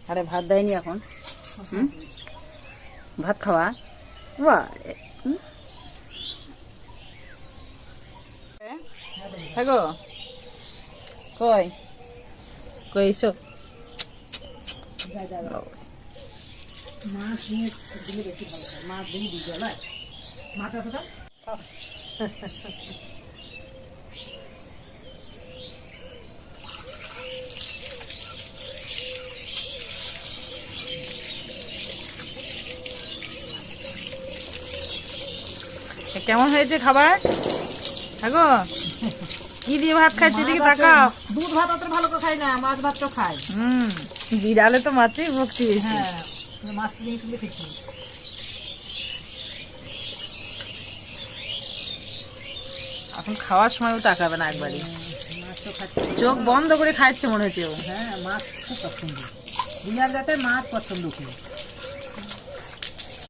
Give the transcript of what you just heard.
আরে ভাত দেয়নি এখন। ভাত খাওয়া বাহ। থাকো কই কই এসো। মাছ নিয়ে দিলে বেশি ভালো হয়, মাছ দিই দিতে হয়। মাছ আছে তো কেমন হয়েছে খাবার? থাকো কি দিয়ে ভাত খাচ্ছি দিকে তাকাও। দুধ ভাত অত ভালো করে খাই না, মাছ ভাত তো খাই। বিড়ালে তো মাছেই ভক্তি বেশি। হ্যাঁ, মাছ তো জিনিস খেয়েছি। এখন খাওয়ার সময়ও তাকাবে না একবারই, মাছ তো খাচ্ছি, চোখ বন্ধ করে খাচ্ছে মনে হচ্ছে ও। হ্যাঁ মাছ খুব পছন্দ, বিড়াল যাতে মাছ পছন্দ করে।